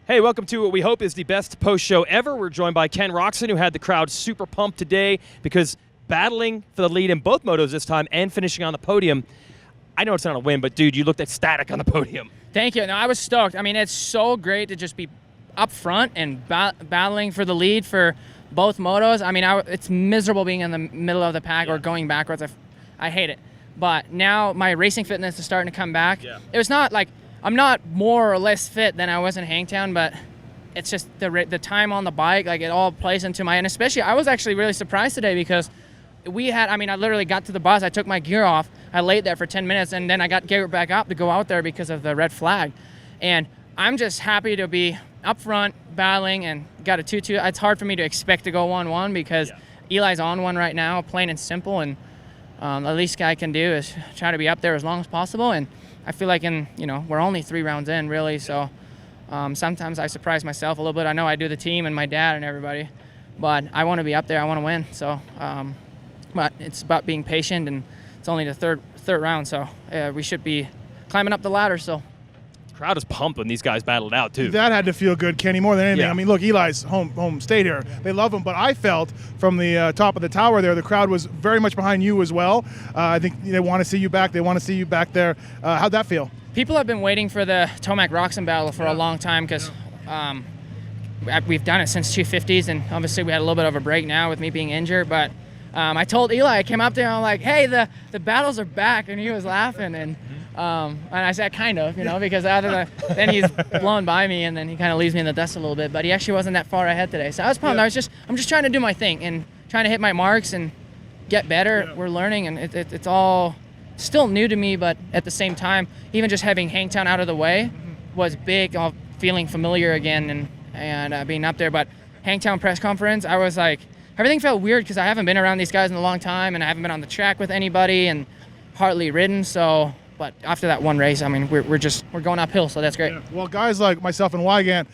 Hey, welcome to what we hope is the best post-show ever. We're joined by Ken Roczen, who had the crowd super pumped today because battling for the lead in both motos this time and finishing on the podium. I know it's not a win, but, dude, you looked ecstatic on the podium. Thank you. No, I was stoked. I mean, it's so great to just be up front and battling for the lead for both motos. I mean, it's miserable being in the middle of the pack or going backwards. I hate it. But now my racing fitness is starting to come back. Yeah. It was not like I'm not more or less fit than I was in Hangtown, but it's just the time on the bike, like it all plays into my, and especially I was actually really surprised today because I literally got to the bus, I took my gear off, I laid there for 10 minutes, and then I got geared back up to go out there because of the red flag. And I'm just happy to be up front, battling, and got a 2-2. It's hard for me to expect to go 1-1 because Eli's on one right now, plain and simple, and the least I can do is try to be up there as long as possible. And I feel like we're only 3 rounds in, really, so sometimes I surprise myself a little bit. I know I do the team and my dad and everybody, but I want to be up there. I want to win. So, but it's about being patient, and it's only the third round, so we should be climbing up the ladder. So, crowd is pumped when these guys battled out too. That had to feel good, Kenny, more than anything. Yeah. I mean, look, Eli's home state here. They love him, but I felt from the top of the tower there, the crowd was very much behind you as well. I think they want to see you back. They want to see you back there. How'd that feel? People have been waiting for the Tomac-Roczen battle for a long time because we've done it since 250s, and obviously we had a little bit of a break now with me being injured, but I told Eli, I came up there and I'm like, hey, the battles are back, and he was laughing, and I said kind of, because then he's blown by me, and then he kind of leaves me in the dust a little bit, but he actually wasn't that far ahead today, so I was pumped. I'm just trying to do my thing and trying to hit my marks and get better. We're learning, and it's all still new to me, but at the same time, even just having Hangtown out of the way was big, feeling familiar again and being up there. But Hangtown press conference, I was like, everything felt weird because I haven't been around these guys in a long time, and I haven't been on the track with anybody and hardly ridden. So, but after that one race, I mean, we're going uphill, so that's great. Yeah. Well, guys like myself and Weigandt,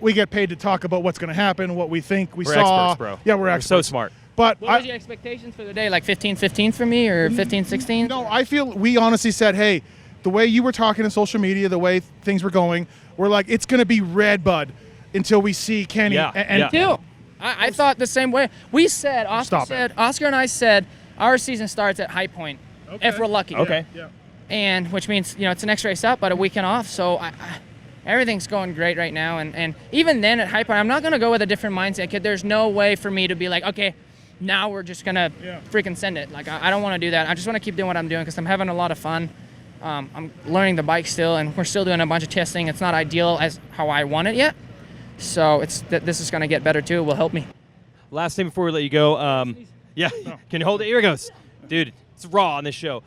we get paid to talk about what's going to happen, what we think we we're saw. Experts, bro. Yeah, we're experts. So smart. But what was your expectations for the day? Like 15-15 for me, or 15-16? No, I feel we honestly said, hey, the way you were talking on social media, the way things were going, we're like, it's going to be red, bud, until we see Kenny. I thought the same way. We said, Oscar and I said, our season starts at High Point, if we're lucky. Okay. Yeah. And which means, it's the next race up, but a weekend off. So everything's going great right now. And even then at High Point, I'm not going to go with a different mindset. There's no way for me to be like, okay, now we're just going to freaking send it. Like, I don't want to do that. I just want to keep doing what I'm doing because I'm having a lot of fun. I'm learning the bike still, and we're still doing a bunch of testing. It's not ideal as how I want it yet. So this is going to get better too. It will help me. Last thing before we let you go. Can you hold it? Here it goes. Dude, it's raw on this show.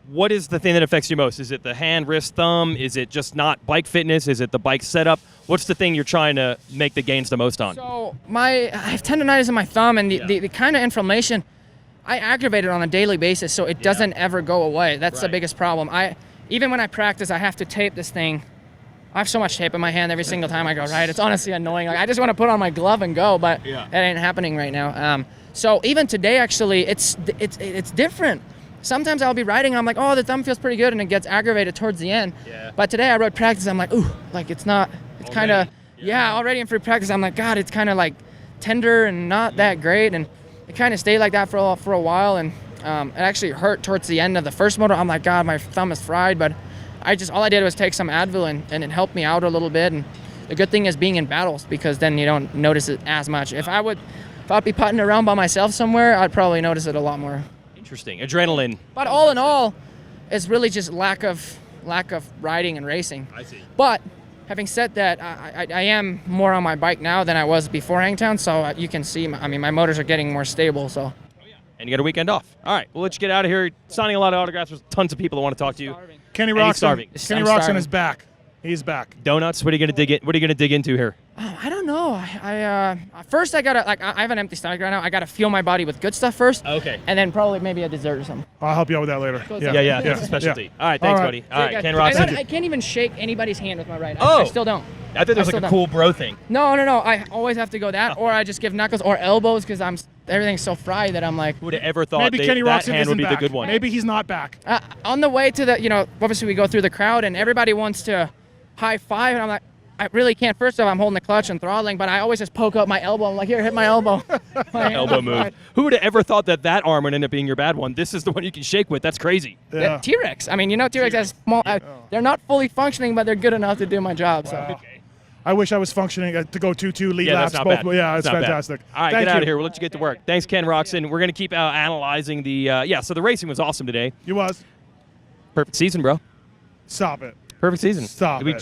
What is the thing that affects you most? Is it the hand, wrist, thumb? Is it just not bike fitness? Is it the bike setup? What's the thing you're trying to make the gains the most on? So I have tendonitis in my thumb, and the kind of inflammation, I aggravate it on a daily basis, so it doesn't ever go away. That's the biggest problem. Even when I practice, I have to tape this thing. I have so much tape in my hand every single time I go ride. It's honestly annoying. Like, I just want to put on my glove and go, but that ain't happening right now. So even today, actually, it's different. Sometimes I'll be riding and I'm like, oh, the thumb feels pretty good, and it gets aggravated towards the end. Yeah. But today I rode practice, I'm like, ooh, like it's kind of, already in free practice, I'm like, God, it's kind of like tender and not that great. And it kind of stayed like that for a while. And it actually hurt towards the end of the first moto. I'm like, God, my thumb is fried. But all I did was take some Advil and it helped me out a little bit. And the good thing is being in battles, because then you don't notice it as much. If I'd be putting around by myself somewhere, I'd probably notice it a lot more. Interesting. Adrenaline. But all in all, it's really just lack of riding and racing. I see. But having said that, I am more on my bike now than I was before Hangtown, so you can see, my motors are getting more stable. So. And you got a weekend off. All right, we'll let you get out of here. Signing a lot of autographs. There's tons of people that want to talk to you. Kenny Roczen is back. He's back. Donuts. What are you gonna dig into here? Oh, I don't know. First I gotta I have an empty stomach right now. I gotta fuel my body with good stuff first. Okay. And then probably maybe a dessert or something. I'll help you out with that later. Yeah. It's a specialty. Yeah. All right, thanks, buddy. All right, Ken Roczen. I can't even shake anybody's hand with my right. Oh. I still don't. I thought there was like a cool bro thing. No. I always have to go that, or I just give knuckles or elbows because everything's so fried that I'm like. Who would have ever thought maybe Kenny that Roczen hand would be back. the good one? Maybe he's not back. On the way to the, obviously we go through the crowd and everybody wants to high five, and I'm like, I really can't. First off, I'm holding the clutch and throttling, but I always just poke up my elbow. I'm like, here, hit my elbow. My Elbow move. Who would have ever thought that arm would end up being your bad one? This is the one you can shake with. That's crazy. Yeah. T-Rex. I mean, T-Rex has small. They're not fully functioning, but they're good enough to do my job. So. Wow. I wish I was functioning to go 2-2 lead Yeah, laps. that's not both. bad. Yeah, it's Not bad. fantastic. All right, Thank get out you. of here. We'll let you get to work. Thanks, Ken Roczen. We're going to keep analyzing the. So the racing was awesome today. You was. Perfect season, bro. Stop it. Perfect season. Stop we it.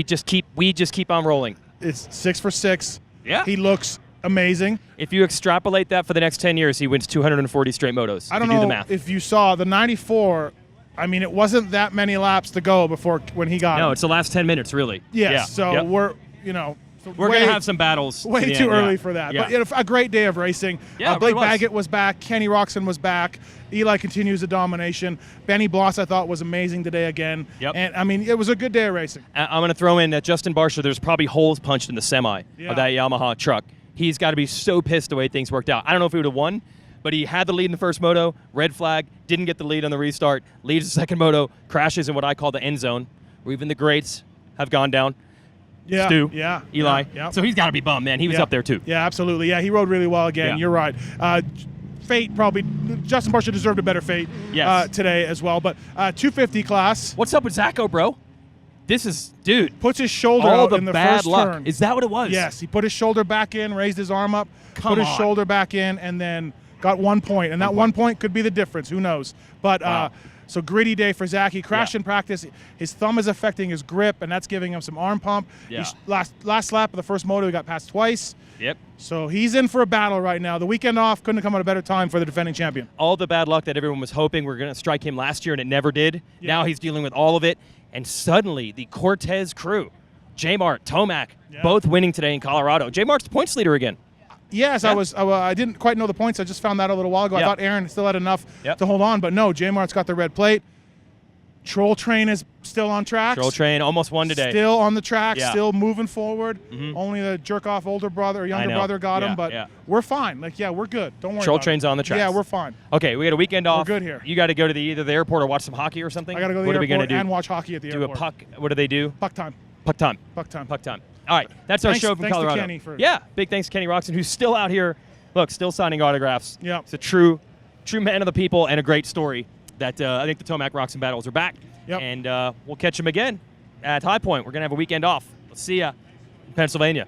just keep on rolling. It's 6 for 6. Yeah. He looks amazing. If you extrapolate that for the next 10 years, he wins 240 straight motos. I don't if you do know the math. if you saw the 94. I mean, it wasn't that many laps to go before when he got No, him. it's the last 10 minutes, really. Yes. Yeah. So Yep. we're We're going to have some battles. way to the too end, early yeah. for that. Yeah. But a great day of racing. Yeah, it Blake really was. Baggett was back. Kenny Roczen was back. Eli continues the domination. Benny Bloss, I thought, was amazing today again. Yep. And, I mean, it was a good day of racing. I'm going to throw in Justin Barsha. There's probably holes punched in the semi Yeah. of that Yamaha truck. He's got to be so pissed the way things worked out. I don't know if he would have won, but he had the lead in the first moto, red flag, didn't get the lead on the restart, leads the second moto, crashes in what I call the end zone, where even the greats have gone down. Yeah. Stu, Yeah. Eli. Yeah. So he's got to be bummed, man. He was Yeah. up there too. Yeah, absolutely. Yeah, he rode really well again. Yeah. You're right. Fate probably, Justin Barsha deserved a better fate Yes. today as well. But 250 class, What's up with Zacho, bro? This is, dude, puts his shoulder all out the in the bad first luck. turn. Is that what it was? Yes, he put his shoulder back in, raised his arm up, Come put his on. shoulder back in, and then got 1 point. And that 1 point could be the difference. Who knows? But Wow. so gritty day for Zach. He crashed Yeah. in practice. His thumb is affecting his grip, and that's giving him some arm pump. Yeah. Last lap of the first moto, he got passed twice. Yep. So he's in for a battle right now. The weekend off couldn't have come at a better time for the defending champion. All the bad luck that everyone was hoping were going to strike him last year, and it never did. Yeah. Now he's dealing with all of it. And suddenly, the Cortez crew, J-Mart, Tomac, Yeah. both winning today in Colorado. J-Mart's the points leader again. Yes, Yeah. I didn't quite know the points. I just found that a little while ago. Yeah. I thought Aaron still had enough Yep. to hold on, but no. J-Mart's got the red plate. Troll Train is still on tracks. Troll Train almost won today. Still on the track, Yeah. still moving forward. Mhm. Only the jerk-off older brother or younger know. brother got Yeah, him, but yeah. we're fine. We're good. Don't worry Troll about it. Train's on the tracks. Yeah, we're fine. Okay, we got a weekend off. good here. You got to go to either the airport or watch some hockey or something? I got to go to What the are we gonna airport do? and watch hockey at the Do airport. a puck. What do they do? Puck time. Puck time. Puck time. Puck time. All right, that's our Thanks- show from thanks to Colorado. Kenny for- Yeah, big thanks to Kenny Roczen, who's still out here. Look, still signing autographs. Yeah. It's a true man of the people and a great story. That I think the Tomac Roczen battles are back. Yep. And we'll catch him again at High Point. We're gonna have a weekend off. We'll see ya in Pennsylvania.